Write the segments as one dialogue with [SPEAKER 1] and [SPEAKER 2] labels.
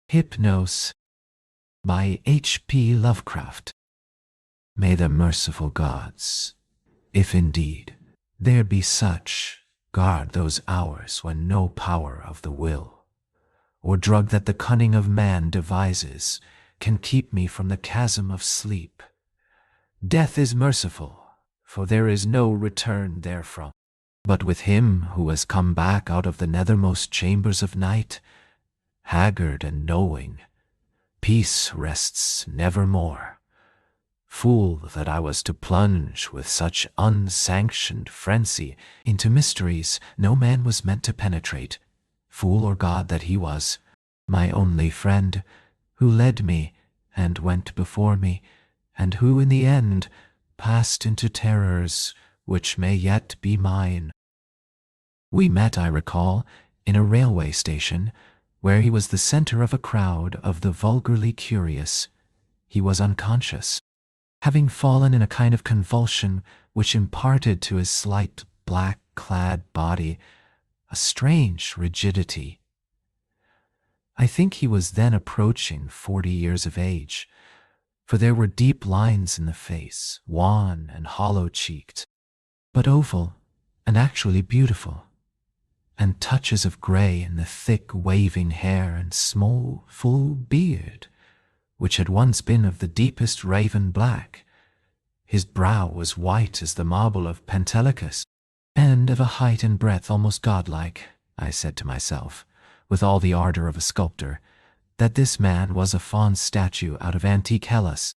[SPEAKER 1] Hypnos by H.P. Lovecraft. May the merciful gods, if indeed there be such, guard those hours when no power of the will, or drug that the cunning of man devises, can keep me from the chasm of sleep. Death is merciful, for there is no return therefrom. But with him who has come back out of the nethermost chambers of night, haggard and knowing, peace rests nevermore. Fool that I was to plunge with such unsanctioned frenzy into mysteries no man was meant to penetrate. Fool or god that he was, my only friend, who led me and went before me, and who in the end passed into terrors which may yet be mine. We met, I recall, in a railway station, where he was the center of a crowd of the vulgarly curious. He was unconscious, having fallen in a kind of convulsion which imparted to his slight black-clad body a strange rigidity. I think he was then approaching 40 years of age, for there were deep lines in the face, wan and hollow-cheeked, but oval and actually beautiful, and touches of gray in the thick waving hair and small, full beard, which had once been of the deepest raven black. His brow was white as the marble of Pentelicus, and of a height and breadth almost godlike. I said to myself, with all the ardor of a sculptor, that this man was a faun statue out of antique Hellas,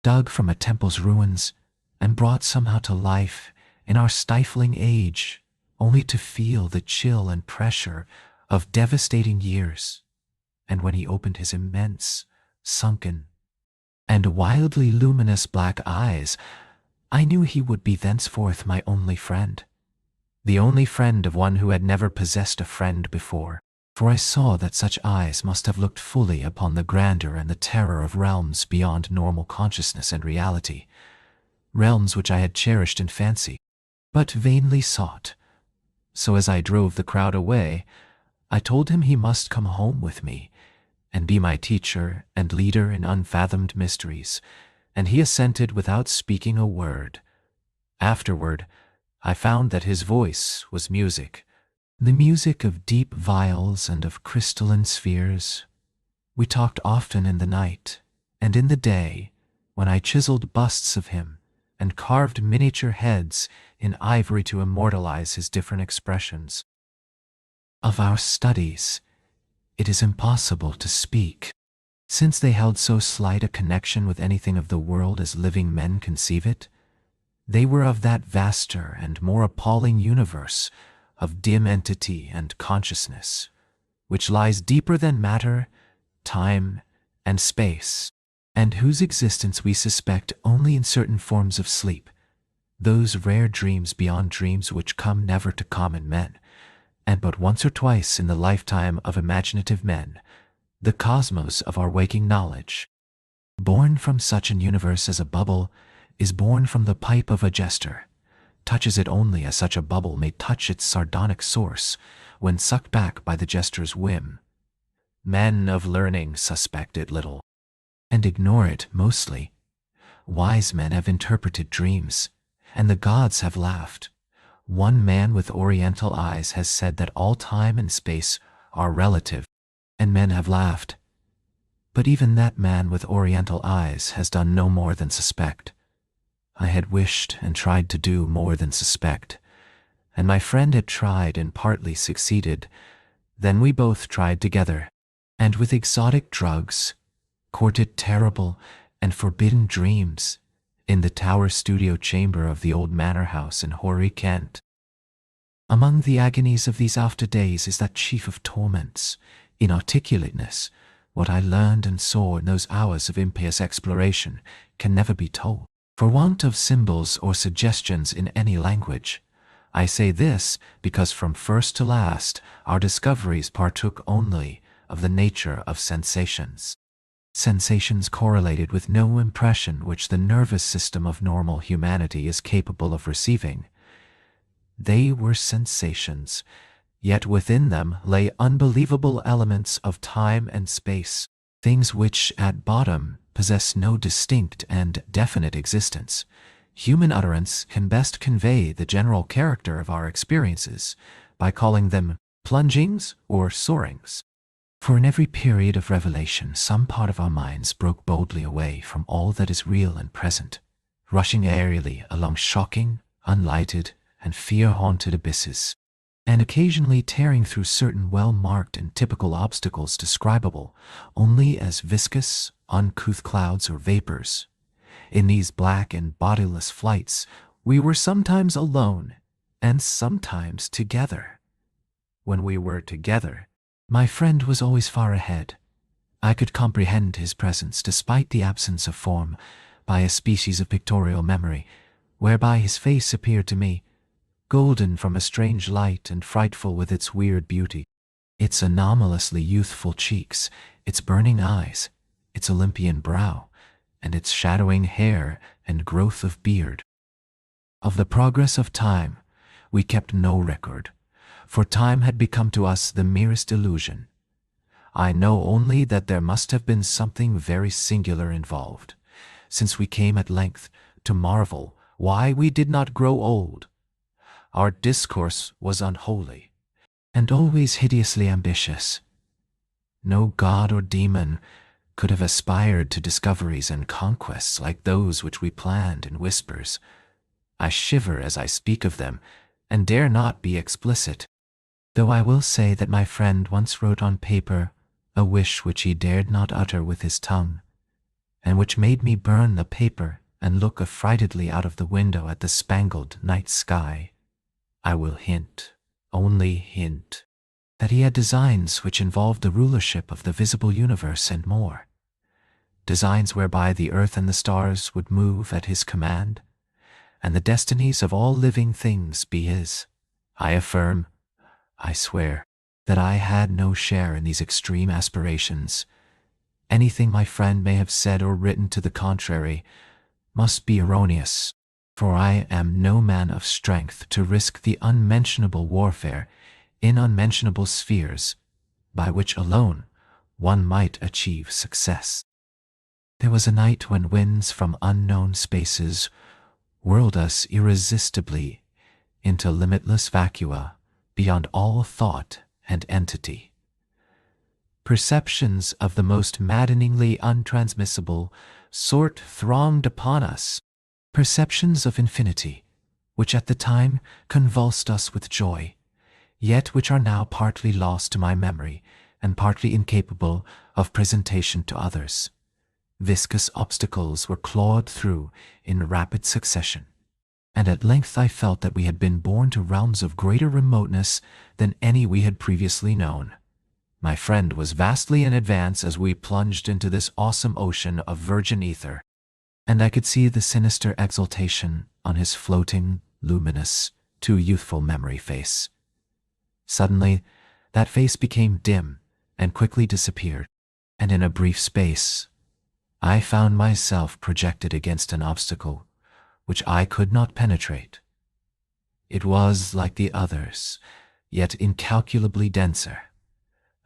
[SPEAKER 1] dug from a temple's ruins, and brought somehow to life in our stifling age, only to feel the chill and pressure of devastating years. And when he opened his immense, sunken, and wildly luminous black eyes, I knew he would be thenceforth my only friend, the only friend of one who had never possessed a friend before, for I saw that such eyes must have looked fully upon the grandeur and the terror of realms beyond normal consciousness and reality, realms which I had cherished in fancy, but vainly sought. So as I drove the crowd away, I told him he must come home with me, and be my teacher and leader in unfathomed mysteries, and he assented without speaking a word. Afterward, I found that his voice was music, the music of deep viols and of crystalline spheres. We talked often in the night, and in the day, when I chiseled busts of him and carved miniature heads in ivory to immortalize his different expressions. Of our studies, it is impossible to speak, since they held so slight a connection with anything of the world as living men conceive it. They were of that vaster and more appalling universe of dim entity and consciousness, which lies deeper than matter, time, and space, and whose existence we suspect only in certain forms of sleep, those rare dreams beyond dreams which come never to common men, and but once or twice in the lifetime of imaginative men, the cosmos of our waking knowledge. Born from such an universe as a bubble is born from the pipe of a jester, touches it only as such a bubble may touch its sardonic source when sucked back by the jester's whim. Men of learning suspect it little, and ignore it mostly. Wise men have interpreted dreams, and the gods have laughed. One man with oriental eyes has said that all time and space are relative, and men have laughed. But even that man with oriental eyes has done no more than suspect. I had wished and tried to do more than suspect, and my friend had tried and partly succeeded. Then we both tried together, and with exotic drugs, courted terrible and forbidden dreams in the tower studio chamber of the old manor house in Hoary, Kent. Among the agonies of these after days is that chief of torments, inarticulateness. What I learned and saw in those hours of impious exploration can never be told, for want of symbols or suggestions in any language. I say this because from first to last our discoveries partook only of the nature of sensations. Sensations correlated with no impression which the nervous system of normal humanity is capable of receiving. They were sensations, yet within them lay unbelievable elements of time and space, things which, at bottom, possess no distinct and definite existence. Human utterance can best convey the general character of our experiences by calling them plungings or soarings. For in every period of revelation, some part of our minds broke boldly away from all that is real and present, rushing aerially along shocking, unlighted, and fear-haunted abysses, and occasionally tearing through certain well-marked and typical obstacles describable only as viscous, uncouth clouds or vapors. In these black and bodiless flights, we were sometimes alone and sometimes together. When we were together, my friend was always far ahead. I could comprehend his presence despite the absence of form by a species of pictorial memory, whereby his face appeared to me, golden from a strange light and frightful with its weird beauty, its anomalously youthful cheeks, its burning eyes, its Olympian brow, and its shadowing hair and growth of beard. Of the progress of time, we kept no record, for time had become to us the merest illusion. I know only that there must have been something very singular involved, since we came at length to marvel why we did not grow old. Our discourse was unholy, and always hideously ambitious. No god or demon could have aspired to discoveries and conquests like those which we planned in whispers. I shiver as I speak of them, and dare not be explicit, though I will say that my friend once wrote on paper a wish which he dared not utter with his tongue, and which made me burn the paper and look affrightedly out of the window at the spangled night sky. I will hint, only hint, that he had designs which involved the rulership of the visible universe and more, designs whereby the earth and the stars would move at his command, and the destinies of all living things be his. I affirm, I swear, that I had no share in these extreme aspirations. Anything my friend may have said or written to the contrary must be erroneous, for I am no man of strength to risk the unmentionable warfare in unmentionable spheres, by which alone one might achieve success. There was a night when winds from unknown spaces whirled us irresistibly into limitless vacua beyond all thought and entity. Perceptions of the most maddeningly untransmissible sort thronged upon us, perceptions of infinity, which at the time convulsed us with joy, yet which are now partly lost to my memory and partly incapable of presentation to others. Viscous obstacles were clawed through in rapid succession, and at length I felt that we had been borne to realms of greater remoteness than any we had previously known. My friend was vastly in advance as we plunged into this awesome ocean of virgin ether, and I could see the sinister exultation on his floating, luminous, too youthful memory face. Suddenly, that face became dim and quickly disappeared, and in a brief space, I found myself projected against an obstacle which I could not penetrate. It was like the others, yet incalculably denser,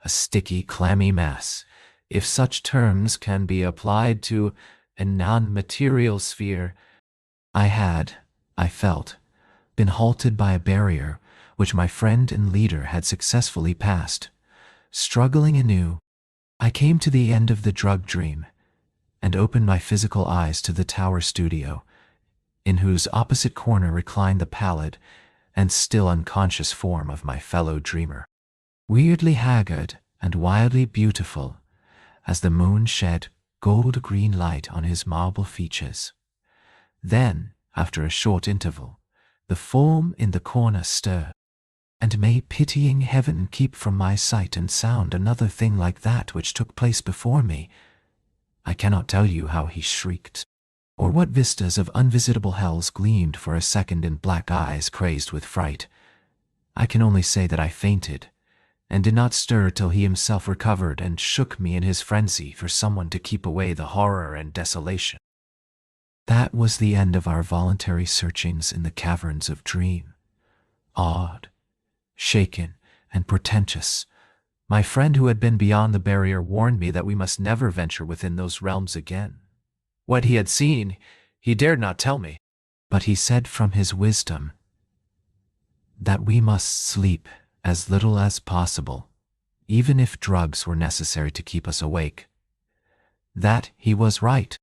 [SPEAKER 1] a sticky, clammy mass, if such terms can be applied to a non-material sphere. I felt, been halted by a barrier which my friend and leader had successfully passed. Struggling anew, I came to the end of the drug dream and opened my physical eyes to the tower studio, in whose opposite corner reclined the pallid and still unconscious form of my fellow dreamer, weirdly haggard and wildly beautiful as the moon shed gold-green light on his marble features. Then, after a short interval, the form in the corner stirred, and may pitying heaven keep from my sight and sound another thing like that which took place before me. I cannot tell you how he shrieked, or what vistas of unvisitable hells gleamed for a second in black eyes crazed with fright. I can only say that I fainted, and did not stir till he himself recovered and shook me in his frenzy for someone to keep away the horror and desolation. That was the end of our voluntary searchings in the caverns of dream. Awed, shaken, and portentous, My friend who had been beyond the barrier warned me that we must never venture within those realms again. What he had seen, he dared not tell me, but he said from his wisdom that we must sleep as little as possible, even if drugs were necessary to keep us awake. That he was right.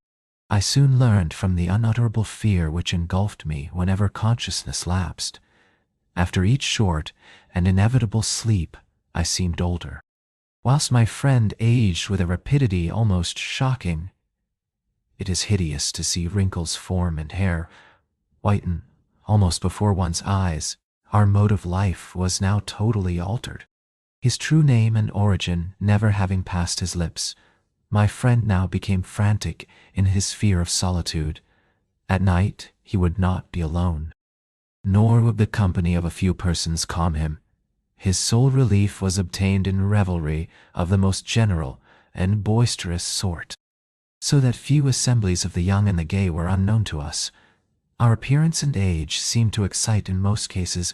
[SPEAKER 1] I soon learned from the unutterable fear which engulfed me whenever consciousness lapsed. After each short and inevitable sleep, I seemed older, whilst my friend aged with a rapidity almost shocking. It is hideous to see wrinkles form and hair whiten almost before one's eyes. Our mode of life was now totally altered. His true name and origin never having passed his lips, my friend now became frantic in his fear of solitude. At night he would not be alone, nor would the company of a few persons calm him. His sole relief was obtained in revelry of the most general and boisterous sort, so that few assemblies of the young and the gay were unknown to us. Our appearance and age seemed to excite in most cases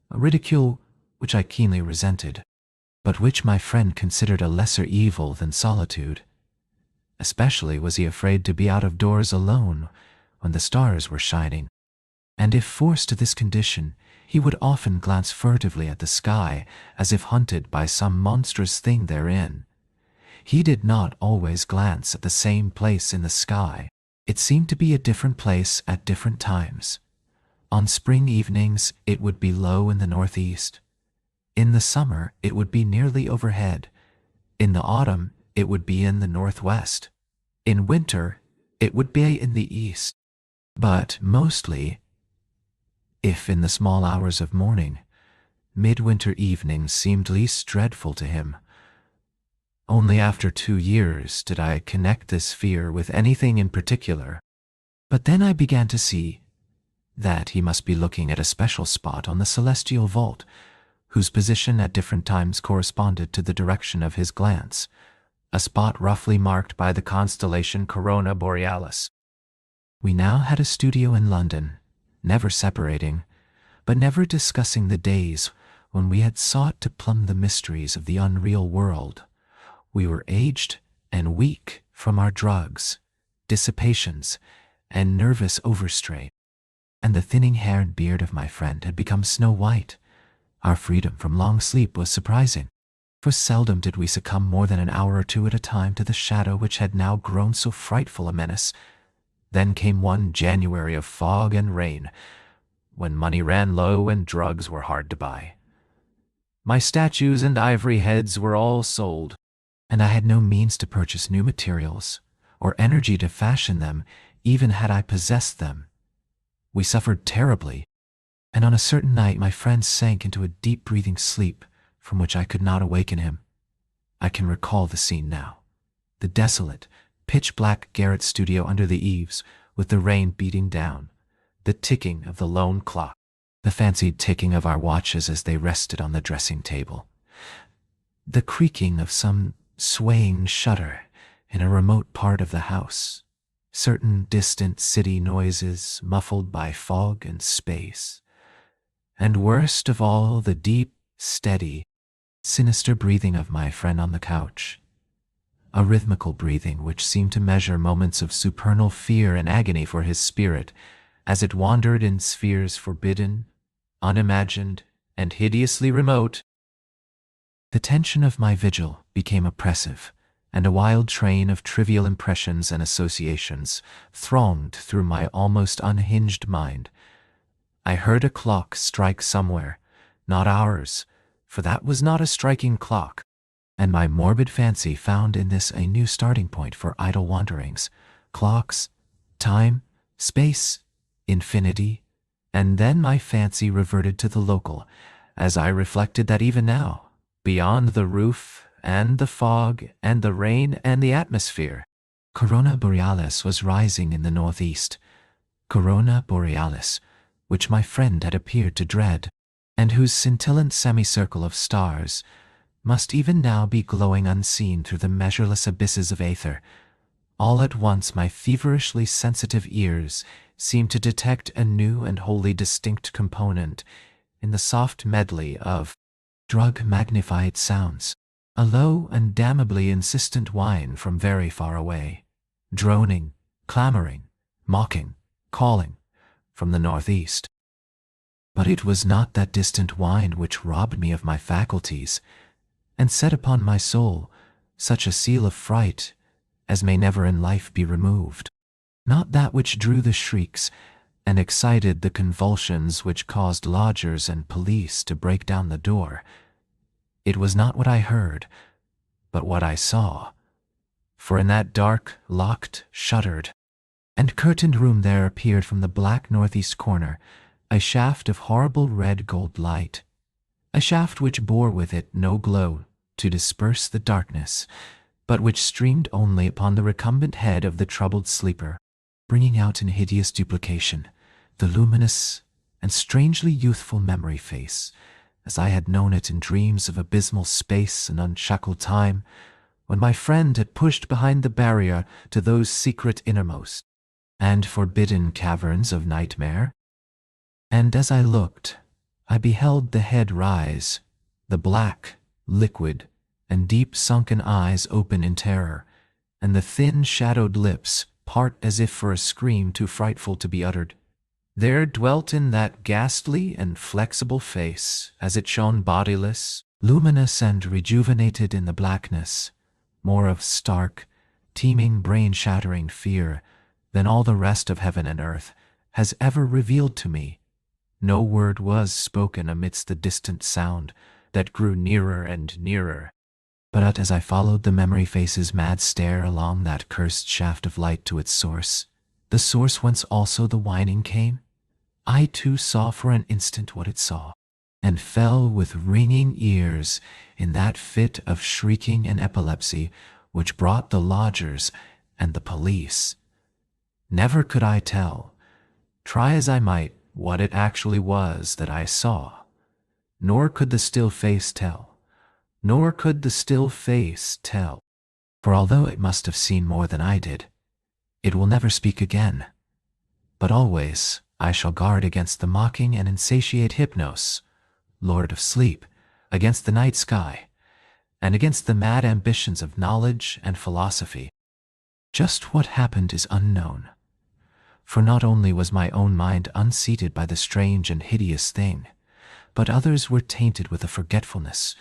[SPEAKER 1] a ridicule which I keenly resented, but which my friend considered a lesser evil than solitude. Especially was he afraid to be out of doors alone when the stars were shining, and if forced to this condition, he would often glance furtively at the sky as if hunted by some monstrous thing therein. He did not always glance at the same place in the sky. It seemed to be a different place at different times. On spring evenings it would be low in the northeast. In the summer it would be nearly overhead. In the autumn it would be in the northwest. In winter it would be in the east. But mostly, if in the small hours of morning, midwinter evenings seemed least dreadful to him. Only after 2 years did I connect this fear with anything in particular. But then I began to see that he must be looking at a special spot on the celestial vault, whose position at different times corresponded to the direction of his glance, a spot roughly marked by the constellation Corona Borealis. We now had a studio in London, never separating, but never discussing the days when we had sought to plumb the mysteries of the unreal world. We were aged and weak from our drugs, dissipations, and nervous overstrain, and the thinning hair and beard of my friend had become snow white. Our freedom from long sleep was surprising, for seldom did we succumb more than an hour or two at a time to the shadow which had now grown so frightful a menace. Then came one January of fog and rain, when money ran low and drugs were hard to buy. My statues and ivory heads were all sold, and I had no means to purchase new materials, or energy to fashion them, even had I possessed them. We suffered terribly, and on a certain night my friend sank into a deep-breathing sleep from which I could not awaken him. I can recall the scene now. The desolate, pitch-black garret studio under the eaves, with the rain beating down, the ticking of the lone clock, the fancied ticking of our watches as they rested on the dressing table, the creaking of some swaying shutter in a remote part of the house, certain distant city noises muffled by fog and space, and worst of all the deep, steady, sinister breathing of my friend on the couch, a rhythmical breathing which seemed to measure moments of supernal fear and agony for his spirit as it wandered in spheres forbidden, unimagined, and hideously remote. The tension of my vigil became oppressive, and a wild train of trivial impressions and associations thronged through my almost unhinged mind. I heard a clock strike somewhere, not ours, for that was not a striking clock, and my morbid fancy found in this a new starting point for idle wanderings. Clocks, time, space, infinity, and then my fancy reverted to the local, as I reflected that even now, beyond the roof and the fog and the rain and the atmosphere, Corona Borealis was rising in the northeast. Corona Borealis, which my friend had appeared to dread, and whose scintillant semicircle of stars must even now be glowing unseen through the measureless abysses of aether. All at once my feverishly sensitive ears seemed to detect a new and wholly distinct component in the soft medley of drug-magnified sounds. a low and damnably insistent whine from very far away, droning, clamoring, mocking, calling, from the northeast. But it was not that distant whine which robbed me of my faculties, and set upon my soul such a seal of fright as may never in life be removed. Not that which drew the shrieks and excited the convulsions which caused lodgers and police to break down the door. It was not what I heard, but what I saw. For in that dark, locked, shuttered, and curtained room there appeared from the black northeast corner a shaft of horrible red gold light, a shaft which bore with it no glow to disperse the darkness, but which streamed only upon the recumbent head of the troubled sleeper, bringing out in hideous duplication the luminous and strangely youthful memory face, as I had known it in dreams of abysmal space and unshackled time, when my friend had pushed behind the barrier to those secret innermost and forbidden caverns of nightmare. And as I looked, I beheld the head rise, the black, liquid, and deep-sunken eyes open in terror, and the thin, shadowed lips part as if for a scream too frightful to be uttered. There dwelt in that ghastly and flexible face, as it shone bodiless, luminous and rejuvenated in the blackness, more of stark, teeming, brain-shattering fear than all the rest of heaven and earth has ever revealed to me. No word was spoken amidst the distant sound that grew nearer and nearer. But as I followed the memory face's mad stare along that cursed shaft of light to its source, the source whence also the whining came, I too saw for an instant what it saw, and fell with ringing ears in that fit of shrieking and epilepsy which brought the lodgers and the police. Never could I tell, try as I might, what it actually was that I saw, nor could the still face tell, for although it must have seen more than I did, it will never speak again. But always I shall guard against the mocking and insatiate Hypnos, Lord of Sleep, against the night sky, and against the mad ambitions of knowledge and philosophy. Just what happened is unknown, for not only was my own mind unseated by the strange and hideous thing, but others were tainted with a forgetfulness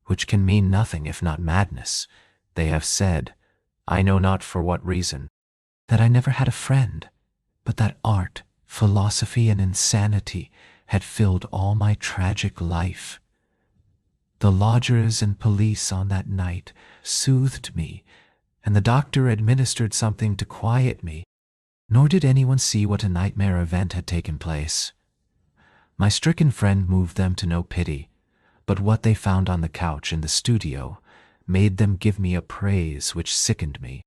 [SPEAKER 1] which can mean nothing if not madness. They have said, I know not for what reason, that I never had a friend, but that art, philosophy, and insanity had filled all my tragic life. The lodgers and police on that night soothed me, and the doctor administered something to quiet me, nor did anyone see what a nightmare event had taken place. My stricken friend moved them to no pity, but what they found on the couch in the studio made them give me a praise which sickened me.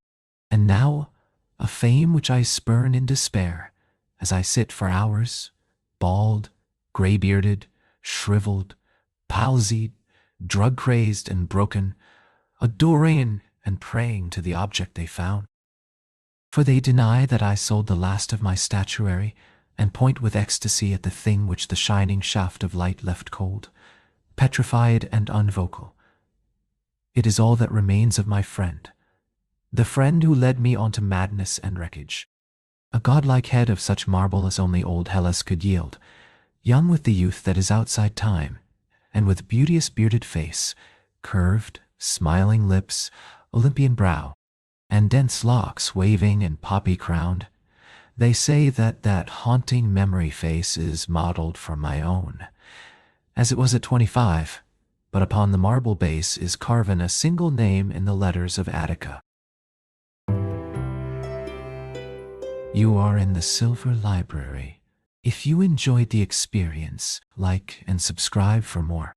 [SPEAKER 1] And now, a fame which I spurn in despair, as I sit for hours, bald, gray-bearded, shriveled, palsied, drug-crazed, and broken, adoring and praying to the object they found. For they deny that I sold the last of my statuary, and point with ecstasy at the thing which the shining shaft of light left cold, petrified and unvocal. It is all that remains of my friend, the friend who led me on to madness and wreckage. A godlike head of such marble as only old Hellas could yield, young with the youth that is outside time, and with beauteous bearded face, curved, smiling lips, Olympian brow, and dense locks waving and poppy-crowned. They say that that haunting memory face is modeled from my own, as it was at 25, but upon the marble base is carven a single name in the letters of Attica. You are in the Silver Library. If you enjoyed the experience, like and subscribe for more.